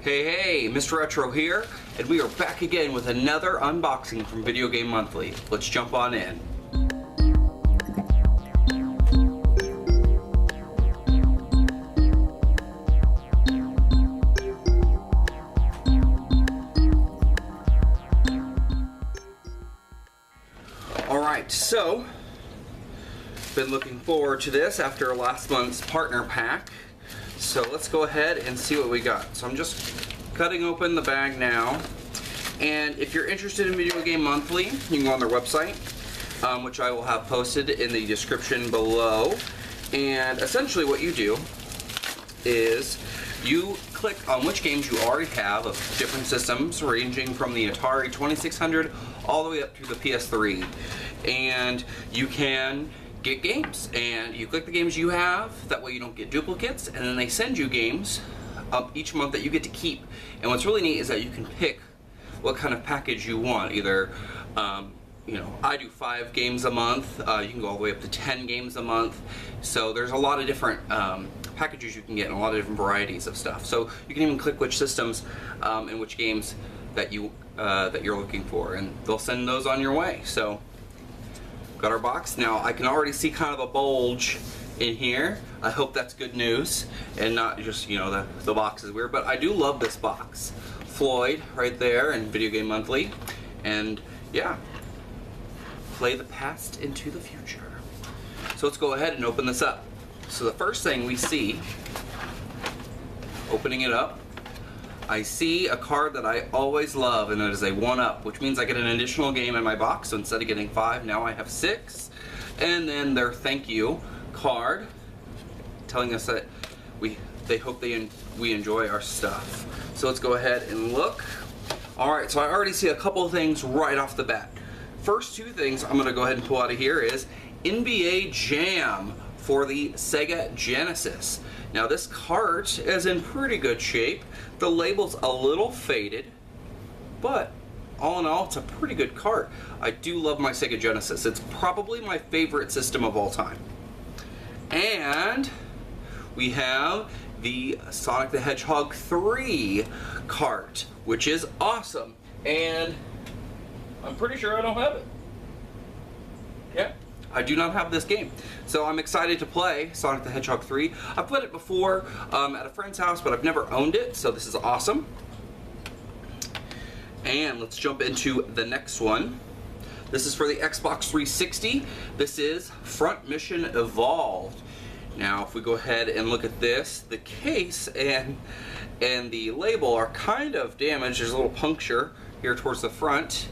Hey, Mr. Retro here, and we are back again with another unboxing from Video Game Monthly. Let's jump on in. Alright, so, been looking forward to this after last month's partner pack. So let's go ahead and see what we got. So I'm just cutting open the bag now. And if you're interested in Video Game Monthly, you can go on their website, which I will have posted in the description below. And essentially what you do is you click on which games you already have of different systems, ranging from the Atari 2600 all the way up to the PS3. And you can get games, and you click the games you have, that way you don't get duplicates, and then they send you games each month that you get to keep. And what's really neat is that you can pick what kind of package you want. Either I do 5 games a month, you can go all the way up to 10 games a month, so there's a lot of different packages you can get and a lot of different varieties of stuff. So you can even click which systems and which games that you're looking for, and they'll send those on your way. So got our box. Now I can already see kind of a bulge in here. I hope that's good news and not just, the box is weird, but I do love this box. Floyd right there in Video Game Monthly, and yeah, play the past into the future. So let's go ahead and open this up. So the first thing we see, opening it up, I see a card that I always love, and that is a 1-up, which means I get an additional game in my box. So instead of getting 5, now I have 6. And then their thank you card, telling us that they hope we enjoy our stuff. So let's go ahead and look. Alright, so I already see a couple of things right off the bat. First 2 things I'm going to go ahead and pull out of here is NBA Jam for the Sega Genesis. Now this cart is in pretty good shape. The label's a little faded, but all in all, it's a pretty good cart. I do love my Sega Genesis. It's probably my favorite system of all time. And we have the Sonic the Hedgehog 3 cart, which is awesome. And I'm pretty sure I don't have it. Yeah, I do not have this game. So I'm excited to play Sonic the Hedgehog 3. I've played it before at a friend's house, but I've never owned it, so this is awesome. And let's jump into the next one. This is for the Xbox 360. This is Front Mission Evolved. Now, if we go ahead and look at this, the case and the label are kind of damaged. There's a little puncture here towards the front.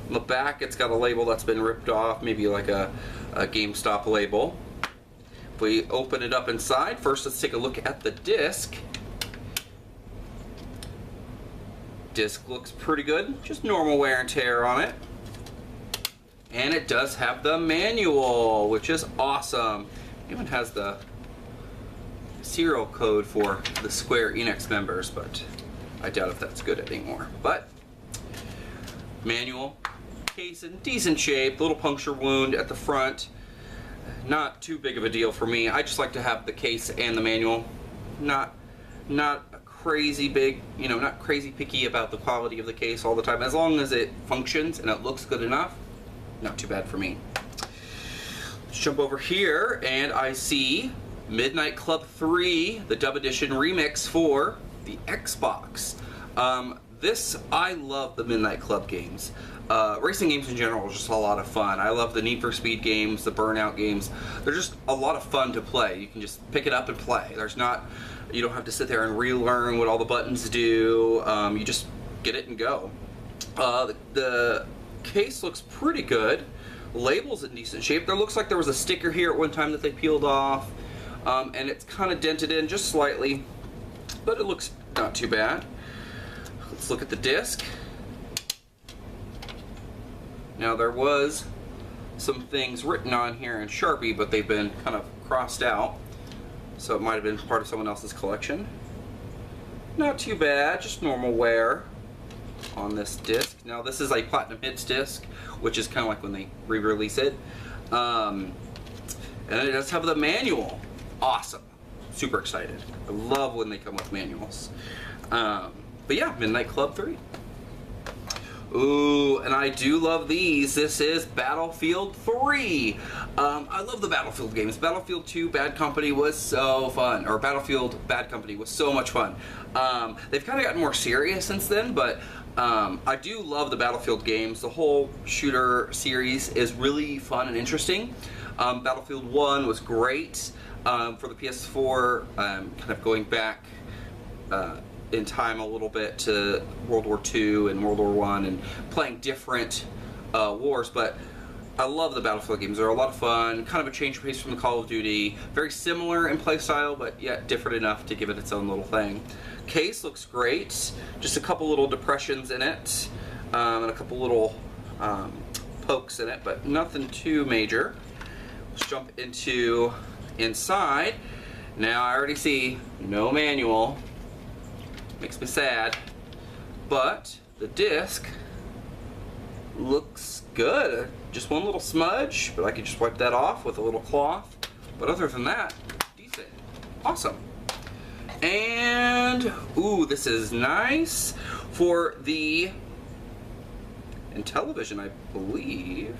On the back, it's got a label that's been ripped off, maybe like a GameStop label. If we open it up inside, first let's take a look at the disc. Disc looks pretty good, just normal wear and tear on it. And it does have the manual, which is awesome. It even has the serial code for the Square Enix members, but I doubt if that's good anymore. But manual, case in decent shape, little puncture wound at the front. Not too big of a deal for me. I just like to have the case and the manual. Not crazy big, not crazy picky about the quality of the case all the time. As long as it functions and it looks good enough, not too bad for me. Let's jump over here, and I see Midnight Club 3, the Dub Edition remix for the Xbox. I love the Midnight Club games. Racing games in general are just a lot of fun. I love the Need for Speed games, the Burnout games. They're just a lot of fun to play. You can just pick it up and play. You don't have to sit there and relearn what all the buttons do. You just get it and go. The case looks pretty good. Label's in decent shape. There looks like there was a sticker here at one time that they peeled off. And it's kind of dented in just slightly, but it looks not too bad. Let's look at the disc. Now there was some things written on here in Sharpie, but they've been kind of crossed out, so it might have been part of someone else's collection. Not too bad, just normal wear on this disc. Now this is a Platinum Hits disc, which is kind of like when they re-release it. And it does have the manual. Awesome. Super excited. I love when they come with manuals. But yeah, Midnight Club 3. Ooh, and I do love these. This is Battlefield 3. I love the Battlefield games. Battlefield 2 Bad Company was so fun. Or Battlefield Bad Company was so much fun. They've kind of gotten more serious since then, but I do love the Battlefield games. The whole shooter series is really fun and interesting. Battlefield 1 was great for the PS4, kind of going back in time a little bit to World War II and World War I and playing different wars, but I love the Battlefield games. They're a lot of fun, kind of a change of pace from the Call of Duty, very similar in playstyle, but yet different enough to give it its own little thing. Case looks great, just a couple little depressions in it, and a couple little pokes in it, but nothing too major. Let's jump into inside. Now I already see no manual. Makes me sad, but the disc looks good. Just one little smudge, but I could just wipe that off with a little cloth. But other than that, decent. Awesome. And, ooh, this is nice for the Intellivision, I believe.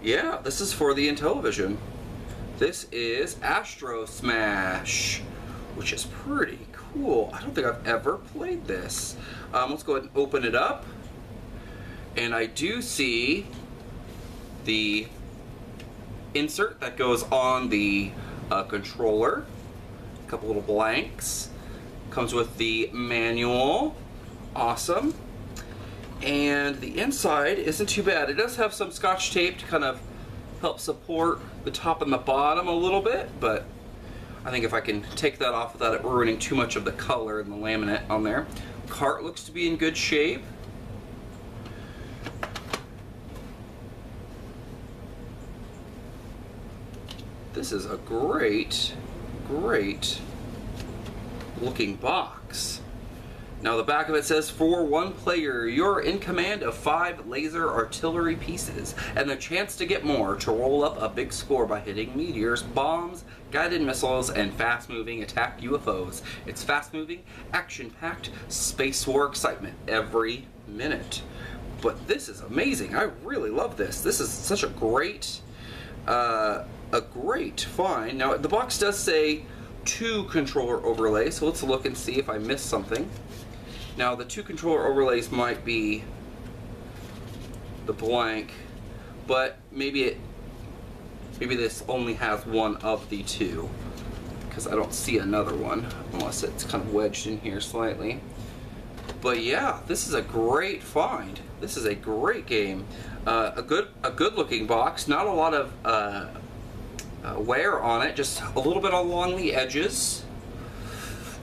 Yeah, this is for the Intellivision. This is Astro Smash, which is pretty cool. I don't think I've ever played this. Let's go ahead and open it up. And I do see the insert that goes on the controller. A couple little blanks. Comes with the manual. Awesome. And the inside isn't too bad. It does have some scotch tape to kind of help support the top and the bottom a little bit, but I think if I can take that off without it ruining too much of the color and the laminate on there. Cart looks to be in good shape. This is a great, great looking box. Now the back of it says, for one player, you're in command of 5 laser artillery pieces and the chance to get more to roll up a big score by hitting meteors, bombs, guided missiles, and fast-moving attack UFOs. It's fast-moving, action-packed, space war excitement every minute. But this is amazing. I really love this. This is such a great find. Now the box does say 2 controller overlays, so let's look and see if I missed something. Now the 2 controller overlays might be the blank, but maybe this only has one of the 2, because I don't see another one unless it's kind of wedged in here slightly. But yeah, this is a great find. This is a great game. A good looking box. Not a lot of wear on it, just a little bit along the edges.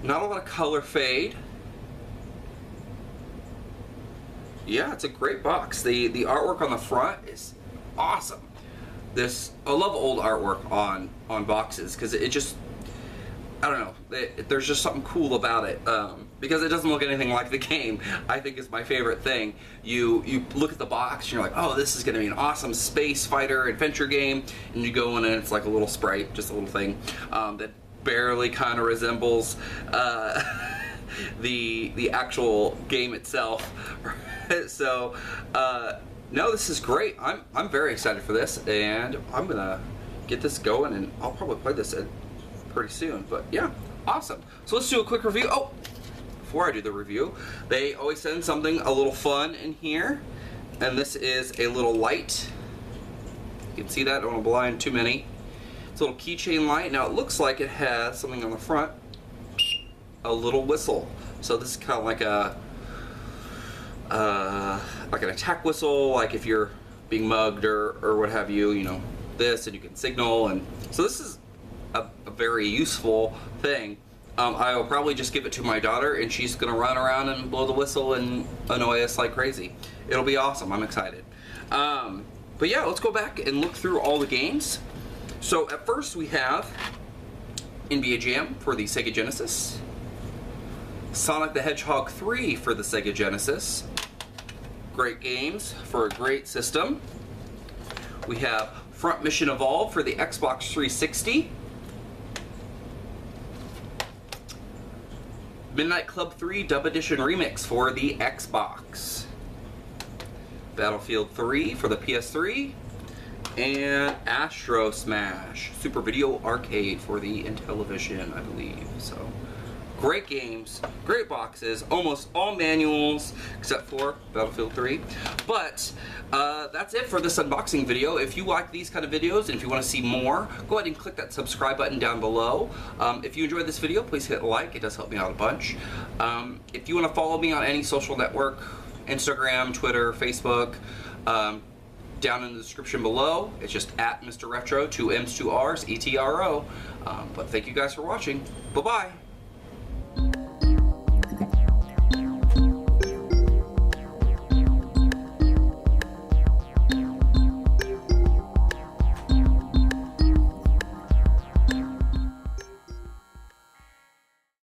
Not a lot of color fade. Yeah, it's a great box. The artwork on the front is awesome. I love old artwork on boxes because it just, I don't know, there's just something cool about it, because it doesn't look anything like the game. I think is my favorite thing. You look at the box and you're like, oh, this is going to be an awesome space fighter adventure game, and you go in and it's like a little sprite, just a little thing that barely kind of resembles the actual game itself. So no, this is great. I'm very excited for this, and I'm gonna get this going, and I'll probably play this pretty soon. But yeah, awesome. So let's do a quick review. Oh, before I do the review, they always send something a little fun in here, and this is a little light. You can see that. I don't want to blind too many. It's a little keychain light. Now it looks like it has something on the front, a little whistle. So this is kind of like like an attack whistle, like if you're being mugged or what have you, you know, this, and you can signal. And so this is a very useful thing. I will probably just give it to my daughter, and she's gonna run around and blow the whistle and annoy us like crazy. It'll be awesome. I'm excited. But yeah, let's go back and look through all the games. So at first we have NBA Jam for the Sega Genesis, Sonic the Hedgehog 3 for the Sega Genesis. Great games for a great system. We have Front Mission Evolved for the Xbox 360. Midnight Club 3 Dub Edition Remix for the Xbox. Battlefield 3 for the PS3. And Astro Smash Super Video Arcade for the Intellivision, I believe. So, great games, great boxes, almost all manuals except for Battlefield 3. But that's it for this unboxing video. If you like these kind of videos and if you want to see more, go ahead and click that subscribe button down below. If you enjoyed this video, please hit like. It does help me out a bunch. If you want to follow me on any social network, Instagram, Twitter, Facebook, down in the description below, it's just at Mr. Retro, 2 M's, 2 R's, ETRO. But thank you guys for watching. Bye-bye.